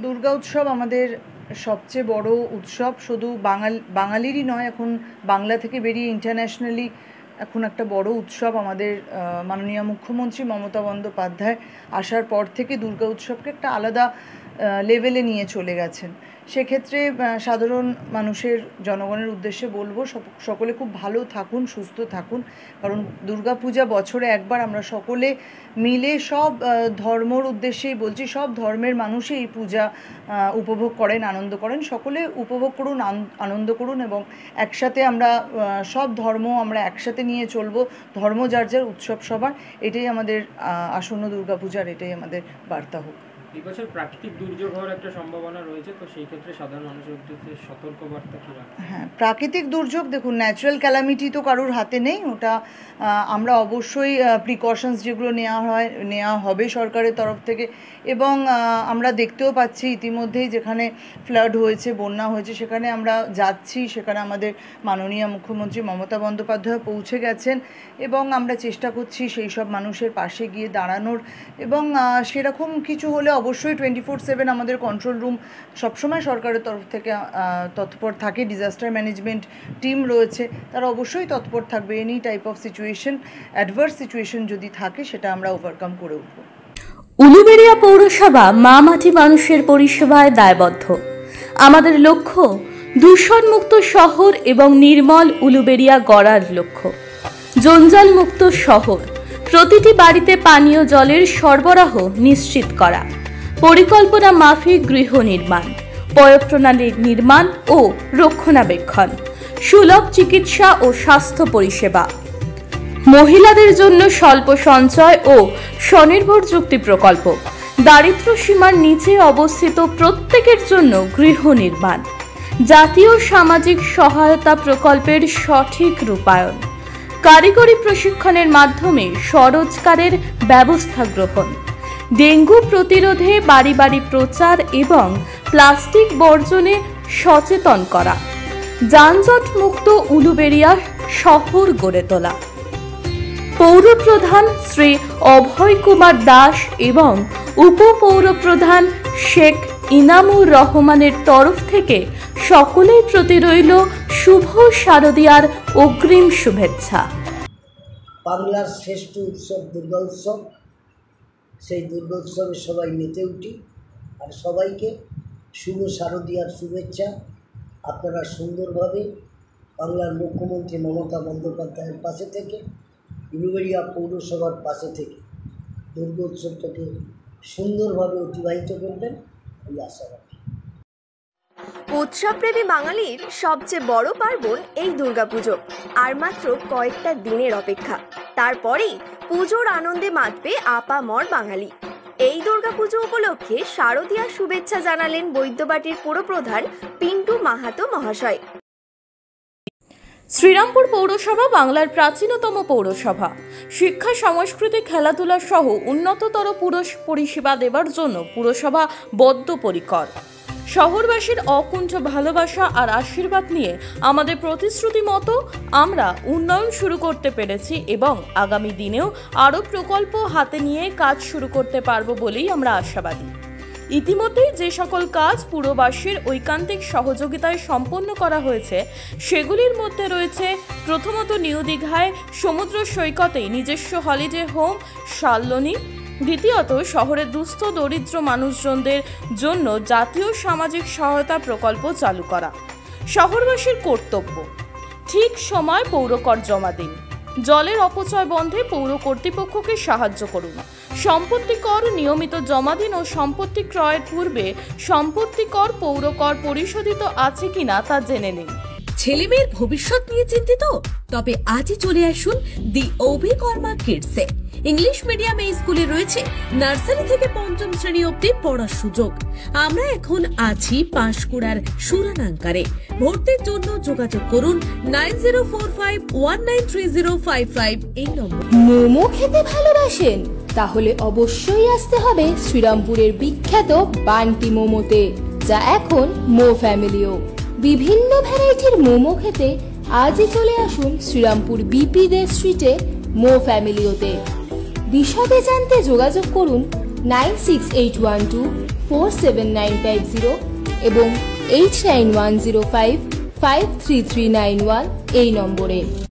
দুর্গা উৎসব আমাদের সবচেয়ে বড় উৎসব। শুধু বাঙালিরই নয়, এখন বাংলা থেকে বেরিয়ে ইন্টারন্যাশনালি এখন একটা বড় উৎসব। আমাদের মাননীয় মুখ্যমন্ত্রী মমতা বন্দ্যোপাধ্যায় আসার পর থেকে দুর্গা উৎসবকে একটা আলাদা লেভেলে নিয়ে চলে গেছেন। সেক্ষেত্রে সাধারণ মানুষের জনগণের উদ্দেশ্যে বলবো, সকলে খুব ভালো থাকুন, সুস্থ থাকুন, কারণ দুর্গা পূজা বছরে একবার। আমরা সকলে মিলে সব ধর্মর উদ্দেশ্যেই বলছি, সব ধর্মের মানুষই এই পূজা উপভোগ করেন, আনন্দ করেন। সকলে উপভোগ করুন, আনন্দ করুন এবং একসাথে আমরা সব ধর্ম আমরা একসাথে নিয়ে চলবো। ধর্ম যার যার, উৎসব সবার। এটাই আমাদের আসন্ন দুর্গা পূজার এটাই আমাদের বার্তা হোক। এই বছর প্রাকৃতিক দুর্যোগ হওয়ার একটা সম্ভাবনা রয়েছে, তো সেই ক্ষেত্রে সাধারণ মানুষের উদ্দেশ্যে সতর্কবার্তা কী রাখবেন? হ্যাঁ, প্রাকৃতিক দুর্যোগ দেখুন, ন্যাচারাল ক্যালামিটি তো কারোর হাতে নেই। ওটা আমরা অবশ্যই প্রিকশনস যেগুলো নেওয়া হবে সরকারের তরফ থেকে। এবং আমরা দেখতেও পাচ্ছি ইতিমধ্যেই যেখানে ফ্লাড হয়েছে, বন্যা হয়েছে, সেখানে আমরা যাচ্ছি। সেখানে আমাদের মাননীয় মুখ্যমন্ত্রী মমতা বন্দ্যোপাধ্যায় পৌঁছে গেছেন এবং আমরা চেষ্টা করছি সেই সব মানুষের পাশে গিয়ে দাঁড়ানোর। এবং সেরকম কিছু হলে অবশ্যই 24/7 আমাদের কন্ট্রোল রুম সবসময় সরকারের তরফ থেকে তৎপর থাকে। ডিজাস্টার ম্যানেজমেন্ট টিম রয়েছে, তারা অবশ্যই তৎপর থাকবে। Any type of situation, adverse situation যদি থাকে, সেটা আমরা ওভারকাম করে উঠব। উলুবেড়িয়া পৌরসভা মা মাটি মানুষের পরিষেবায় দায়বদ্ধ। আমাদের লক্ষ্য দূষণমুক্ত শহর এবং নির্মল উলুবেড়িয়া গড়ার লক্ষ্য। জঞ্জালমুক্ত শহর, প্রতিটি বাড়িতে পানীয় জলের সরবরাহ নিশ্চিত করা, পরিকল্পনা মাফিক গৃহ নির্মাণ, পয়ঃপ্রণালীর নির্মাণ ও রক্ষণাবেক্ষণ, সুলভ চিকিৎসা ও স্বাস্থ্য পরিষেবা, মহিলাদের জন্য স্বল্প সঞ্চয় ও স্বনির্ভর যুক্তি প্রকল্প, দারিদ্র্য সীমার নিচে অবস্থিত প্রত্যেকের জন্য গৃহ নির্মাণ, জাতীয় সামাজিক সহায়তা প্রকল্পের সঠিক রূপায়ণ, কারিগরি প্রশিক্ষণের মাধ্যমে স্বরোজগারের ব্যবস্থা গ্রহণ, ডেঙ্গু প্রতিরোধে বাড়ি বাড়ি প্রচার এবং প্লাস্টিক বর্জনে সচেতন করা, যানজট মুক্ত উলুবেড়িয়া শহর গড়ে তোলা। পৌরপ্রধান শ্রী অভয় কুমার দাস এবং উপপৌরপ্রধান শেখ ইনামুর রহমানের তরফ থেকে সকলের প্রতি রইল শুভ শারদীয়ার অগ্রিম শুভেচ্ছা। বাংলার শ্রেষ্ঠ উৎসব দুর্গা উৎসব। সেই দুর্গা উৎসবে সবাই মেতে উঠি, আর সবাইকে শুভ শারদীয়ার শুভেচ্ছা। আপনারা সুন্দরভাবে বাংলার মুখ্যমন্ত্রী মমতা বন্দ্যোপাধ্যায়ের পাশে থেকে, উলুবেড়িয়া পৌরসভার পাশে থেকে দুর্গা উৎসবটাকে সুন্দরভাবে অতিবাহিত করবেন এই আশা রাখি। উৎসবপ্রেমী বাঙালির সবচেয়ে বড় পার্বণ এই দুর্গাপুজো। আর মাত্র কয়েকটা দিনের অপেক্ষা, তারপরেই পুজোর আনন্দে মাতবে আপামর বাঙালি। এই দুর্গাপুজো উপলক্ষে শারদীয়ার শুভেচ্ছা জানালেন বৈদ্যবাটির পুরপ্রধান পিন্টু মাহাতো মহাশয়। শ্রীরামপুর পৌরসভা বাংলার প্রাচীনতম পৌরসভা। শিক্ষা, সংস্কৃতি, খেলাধুলা সহ উন্নততর পরিষেবা দেবার জন্য পুরসভা বদ্ধপরিকর। শহরবাসীর অকুণ্ঠ ভালোবাসা আর আশীর্বাদ নিয়ে আমাদের প্রতিশ্রুতি মতো আমরা উন্নয়ন শুরু করতে পেরেছি এবং আগামী দিনেও আরও প্রকল্প হাতে নিয়ে কাজ শুরু করতে পারবো বলেই আমরা আশাবাদী। ইতিমধ্যেই যে সকল কাজ পুরবাসীর ঐকান্তিক সহযোগিতায় সম্পন্ন করা হয়েছে, সেগুলির মধ্যে রয়েছে প্রথমত নিউ দীঘায় সমুদ্র সৈকতে নিজস্ব হলিডে হোম শালনী, দ্বিতীয়ত শহরের দুস্থ দরিদ্র মানুষজনদের জন্য জাতীয় সামাজিক সহায়তা প্রকল্প চালু করা। শহরবাসীর কর্তব্য, ঠিক সময় পৌরকর জমা দিন, জলের অপচয় বন্ধে পৌর কর্তৃপক্ষকে সাহায্য করুন, সম্পত্তি কর নিয়মিত জমা দিন ও সম্পত্তি ক্রয়ের পূর্বে সম্পত্তি কর পৌরকর পরিশোধিত আছে কিনা তা জেনে নিন। ছেলেমেয়ের ভবিষ্যৎ নিয়ে চিন্তিত? তবে আজই চলে আসুন দি অভিকর্মা কিডসে। ইংলিশ মিডিয়াম এই স্কুলে রয়েছে নার্সারি থেকে পঞ্চম শ্রেণী অবধি পড়ার সুযোগ। আমরা এখন আছি পাঁশকুড়ার সুরানাঙ্কারে। ভর্তির জন্য যোগাযোগ করুন 9045193055 এই নম্বর। মোমো খেতে ভালোবাসেন? তাহলে অবশ্যই আসতে হবে শ্রীরামপুরের বিখ্যাত বান্টি মোমোতে, যা এখন মো ফ্যামিলিও। বিভিন্ন ভ্যারাইটির মোমো খেতে আজই চলে আসুন শ্রীরামপুর বিপি দে স্ট্রিটে মো ফ্যামিলিওতে। বিশদে জানতে যোগাযোগ করুন 968125 47950 এবং 8910553391 এই নম্বরে।